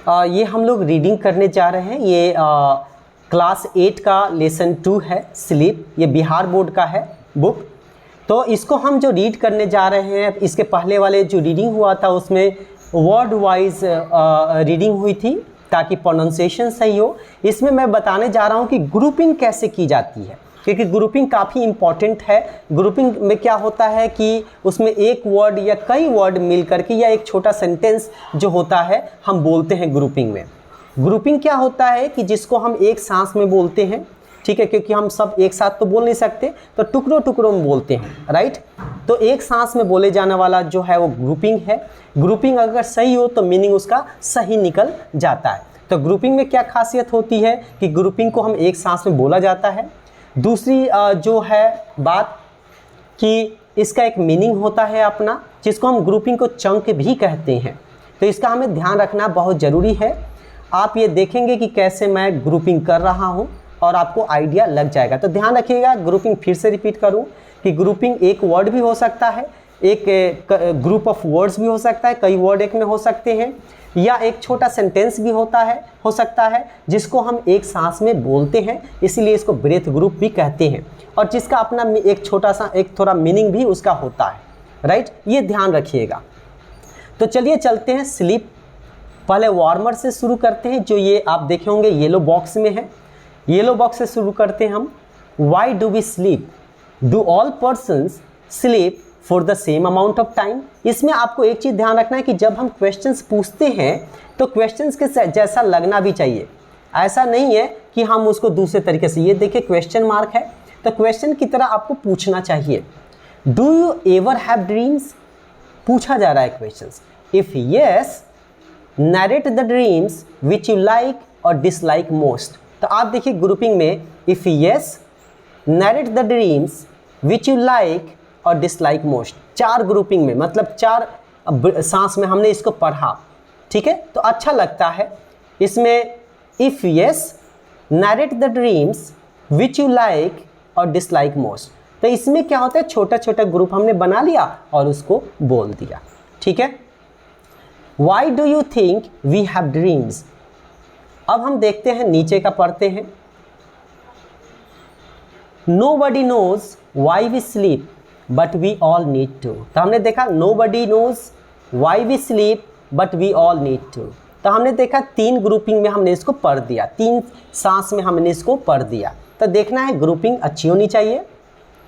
ये हम लोग रीडिंग करने जा रहे हैं। ये क्लास 8 का लेसन 2 है स्लीप। ये बिहार बोर्ड का है बुक। तो इसको हम जो रीड करने जा रहे हैं, इसके पहले वाले जो रीडिंग हुआ था उसमें वर्ड वाइज रीडिंग हुई थी ताकि प्रोनाउंसिएशन सही हो। इसमें मैं बताने जा रहा हूँ कि ग्रुपिंग कैसे की जाती है, क्योंकि ग्रुपिंग काफ़ी इम्पॉर्टेंट है। ग्रुपिंग में क्या होता है कि उसमें एक वर्ड या कई वर्ड मिल करके या एक छोटा सेंटेंस जो होता है हम बोलते हैं ग्रुपिंग में। ग्रुपिंग क्या होता है कि जिसको हम एक सांस में बोलते हैं, ठीक है, क्योंकि हम सब एक साथ तो बोल नहीं सकते, तो टुकड़ों टुकड़ों में बोलते हैं, राइट। तो एक सांस में बोले जाने वाला जो है वो ग्रुपिंग है। ग्रुपिंग अगर सही हो तो मीनिंग उसका सही निकल जाता है। तो ग्रुपिंग में क्या खासियत होती है कि ग्रुपिंग को हम एक सांस में बोला जाता है। दूसरी जो है बात कि इसका एक मीनिंग होता है अपना, जिसको हम ग्रुपिंग को चंक भी कहते हैं। तो इसका हमें ध्यान रखना बहुत ज़रूरी है। आप ये देखेंगे कि कैसे मैं ग्रुपिंग कर रहा हूँ और आपको आइडिया लग जाएगा। तो ध्यान रखिएगा, ग्रुपिंग फिर से रिपीट करूँ कि ग्रुपिंग एक वर्ड भी हो सकता है, एक ग्रुप ऑफ वर्ड्स भी हो सकता है, कई वर्ड एक में हो सकते हैं, या एक छोटा सेंटेंस भी हो सकता है जिसको हम एक सांस में बोलते हैं, इसीलिए इसको ब्रेथ ग्रुप भी कहते हैं, और जिसका अपना एक छोटा सा एक थोड़ा मीनिंग भी उसका होता है, राइट। ये ध्यान रखिएगा। तो चलिए चलते हैं स्लीप। पहले वार्मर से शुरू करते हैं, जो ये आप देखे होंगे येलो बॉक्स में है। येलो बॉक्स से शुरू करते हैं हम। Why do we sleep? Do all persons sleep for the same amount of time? इसमें आपको एक चीज़ ध्यान रखना है कि जब हम क्वेश्चंस पूछते हैं तो क्वेश्चंस के जैसा लगना भी चाहिए। ऐसा नहीं है कि हम उसको दूसरे तरीके से, ये देखिए क्वेश्चन मार्क है, तो क्वेश्चन की तरह आपको पूछना चाहिए। Do you ever have dreams? पूछा जा रहा है questions. If yes, narrate the dreams which you like और डिसलाइक मोस्ट। तो आप देखिए ग्रुपिंग में if yes, narrate the dreams which you like और डिसलाइक मोस्ट, 4 ग्रुपिंग में, मतलब 4 सांस में हमने इसको पढ़ा, ठीक है, तो अच्छा लगता है। इसमें if yes, narrate the dreams which you like और डिसलाइक मोस्ट। तो इसमें क्या होता है, छोटा छोटा ग्रुप हमने बना लिया और उसको बोल दिया, ठीक है। Why do you think we have dreams? अब हम देखते हैं, नीचे का पढ़ते हैं। Nobody knows why we sleep, but we all need to। तो हमने देखा nobody knows why we sleep, but we all need to। तो हमने देखा 3 ग्रुपिंग में हमने इसको पढ़ दिया, 3 सांस में हमने इसको पढ़ दिया। तो देखना है ग्रुपिंग अच्छी होनी चाहिए।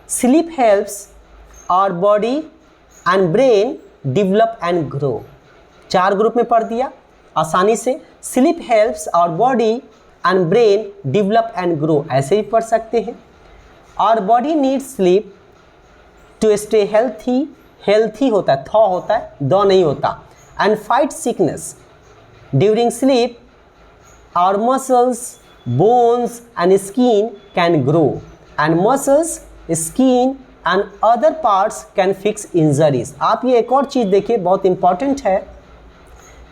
Sleep helps our body and brain develop and grow. 4 group में पढ़ दिया आसानी से। Sleep helps our body and brain develop and grow, ऐसे भी पढ़ सकते हैं। Our body needs sleep to stay healthy। healthy होता है, थॉ होता है, द नहीं होता। and fight sickness। during sleep our muscles, bones and skin can grow, and muscles, skin and other parts can fix injuries। आप ये एक और चीज़ देखिए, बहुत इंपॉर्टेंट है।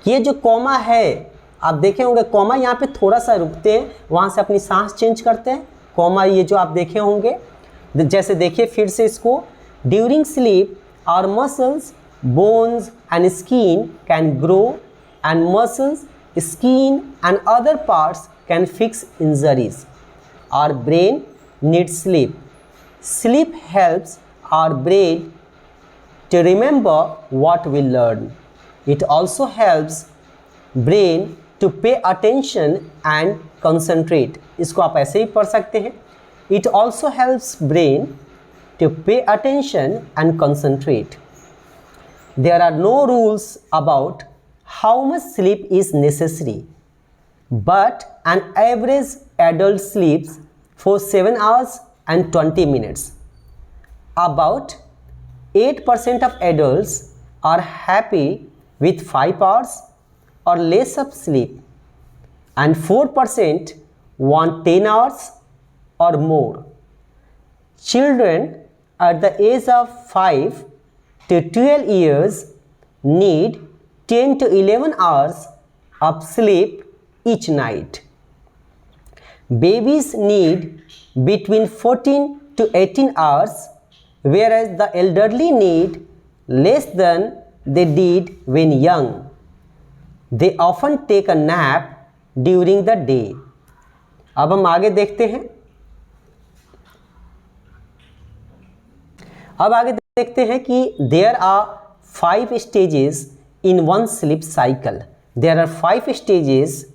ये जो कॉमा है, आप देखे होंगे कॉमा, यहाँ पे थोड़ा सा रुकते हैं, वहाँ से अपनी सांस चेंज करते हैं। कॉमा ये जो आप देखे होंगे, जैसे देखिए फिर से इसको, during sleep our muscles, bones and skin can grow, and muscles, skin and other parts can fix injuries. Our brain needs sleep. Sleep helps our brain to remember what we learn. It also helps brain to pay attention and concentrate. इसको आप ऐसे ही पढ़ सकते हैं। It also helps brain to pay attention and concentrate. There are no rules about how much sleep is necessary, but an average adult स्लीप्स for 7 hours and 20 minutes। About 8% of adults are happy with 5 hours or less of sleep, and 4% want 10 hours or more। Children at the age of 5 to 12 years need 10 to 11 hours of sleep each night। Babies need between 14 to 18 hours, whereas the elderly need less than they did when young। They often take a nap during the day. अब हम आगे देखते हैं। अब आगे देखते हैं कि there are 5 stages in one sleep cycle. There are 5 stages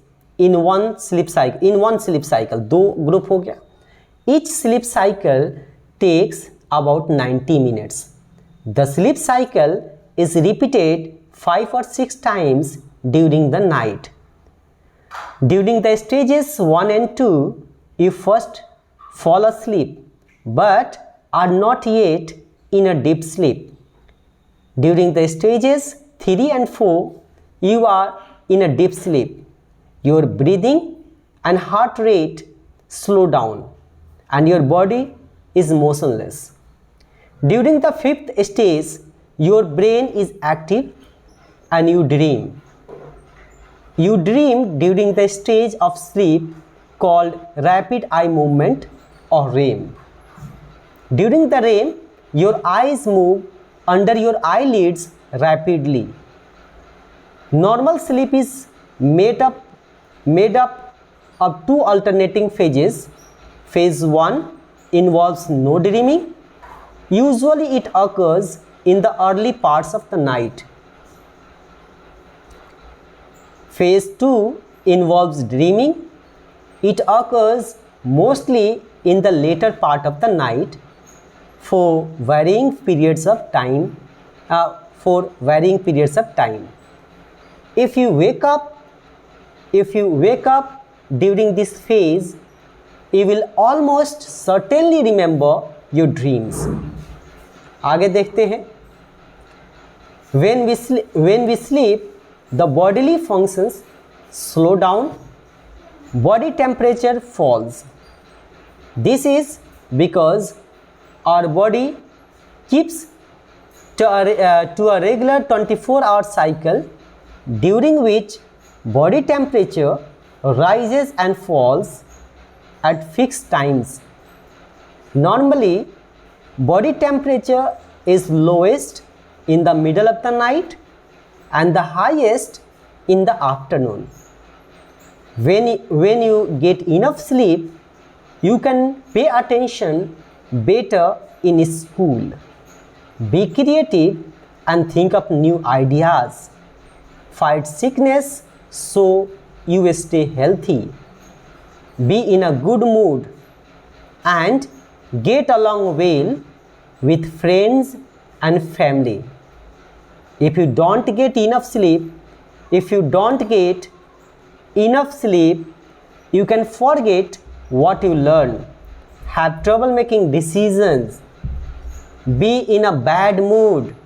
in one sleep cycle. 2 group हो गया। Each sleep cycle takes about 90 minutes. The sleep cycle is repeated 5 or 6 times during the night. During the stages 1 and 2, you first fall asleep but are not yet in a deep sleep. During the stages 3 and 4, you are in a deep sleep. Your breathing and heart rate slow down and your body is motionless. During the 5th stage, your brain is active and you dream. You dream during the stage of sleep called rapid eye movement or REM. During the REM, your eyes move under your eyelids rapidly. Normal sleep is made up of 2 alternating phases. Phase 1 involves no dreaming. Usually it occurs in the early parts of the night. Phase 2 involves dreaming. It occurs mostly in the later part of the night for varying periods of time. If you wake up during this phase, you will almost certainly remember your dreams. आगे देखते हैं। When we sleep, the bodily functions slow down, body temperature falls. This is because our body keeps to a regular 24-hour cycle during which body temperature rises and falls at fixed times. Normally, body temperature is lowest in the middle of the night and the highest in the afternoon. When you get enough sleep, you can pay attention better in school, be creative and think of new ideas, fight sickness so you stay healthy, be in a good mood and get along well with friends and family. If you don't get enough sleep, you can forget what you learn, have trouble making decisions, be in a bad mood,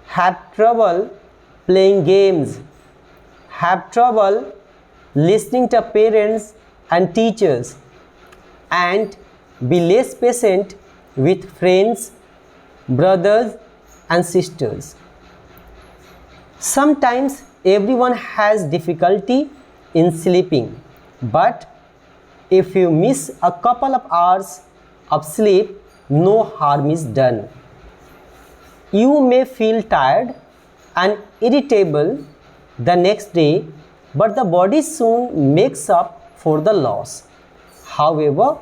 have trouble playing games, have trouble listening to parents and teachers, and be less patient with friends, brothers and sisters. Sometimes everyone has difficulty in sleeping, but if you miss a couple of hours of sleep, no harm is done. You may feel tired and irritable the next day, but the body soon makes up for the loss. However,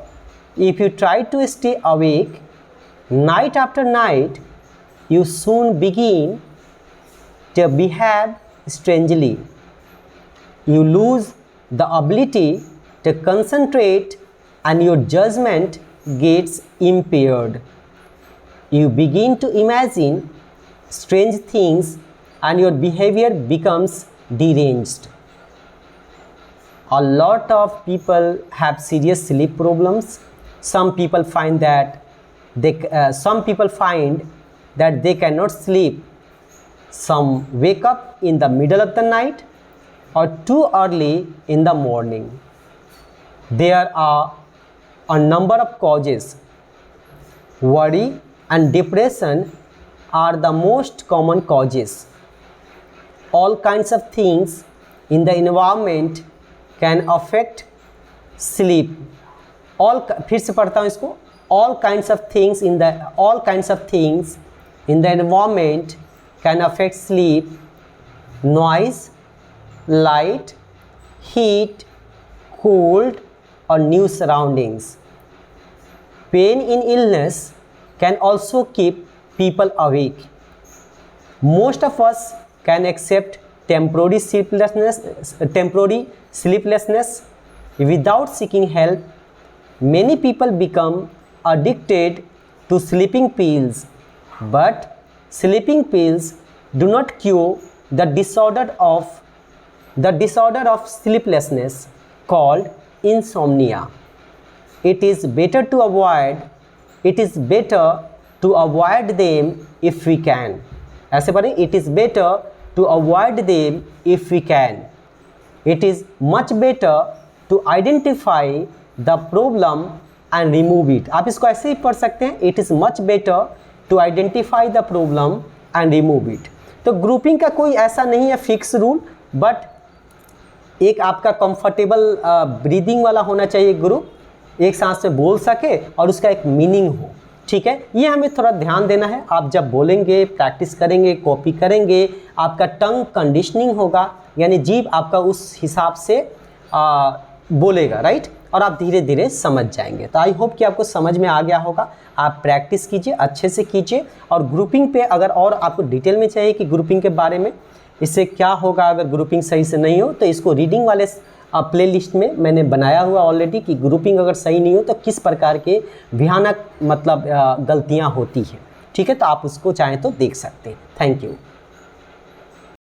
if you try to stay awake night after night, you soon begin to behave strangely. You lose the ability to concentrate and your judgment gets impaired. You begin to imagine strange things and your behavior becomes deranged. A lot of people have serious sleep problems. Some people find that they cannot sleep. Some wake up in the middle of the night or too early in the morning. There are a number of causes. Worry and depression are the most common causes. All kinds of things in the environment can affect sleep. फिर से पढ़ता हूँ इसको. All kinds of things in the environment can affect sleep. Noise, light, heat, cold or new surroundings. Pain in illness can also keep people awake. Most of us can accept temporary sleeplessness without seeking help. Many people become addicted to sleeping pills, but sleeping pills do not cure the disorder of sleeplessness called insomnia. It is better to avoid them if we can. ऐसे पढ़ें, it is better to avoid them if we can. It is much better to identify the problem and remove it. आप इसको ऐसे ही पढ़ सकते हैं, it is much better to identify the problem and remove it. तो grouping का कोई ऐसा नहीं है फिक्स रूल, बट एक आपका कंफर्टेबल ब्रीदिंग वाला होना चाहिए ग्रुप, एक सांस से बोल सके और उसका एक मीनिंग हो, ठीक है। ये हमें थोड़ा ध्यान देना है। आप जब बोलेंगे, प्रैक्टिस करेंगे, कॉपी करेंगे, आपका टंग कंडीशनिंग होगा, यानी जीभ आपका उस हिसाब से बोलेगा, राइट, और आप धीरे धीरे समझ जाएंगे। तो आई होप कि आपको समझ में आ गया होगा। आप प्रैक्टिस कीजिए, अच्छे से कीजिए। और ग्रुपिंग पे अगर और आपको डिटेल में चाहिए कि ग्रुपिंग के बारे में, इससे क्या होगा अगर ग्रुपिंग सही से नहीं हो, तो इसको रीडिंग वाले प्लेलिस्ट में मैंने बनाया हुआ ऑलरेडी कि ग्रुपिंग अगर सही नहीं हो तो किस प्रकार के भयानक मतलब गलतियां होती हैं, ठीक है। तो आप उसको चाहें तो देख सकते हैं। Thank you.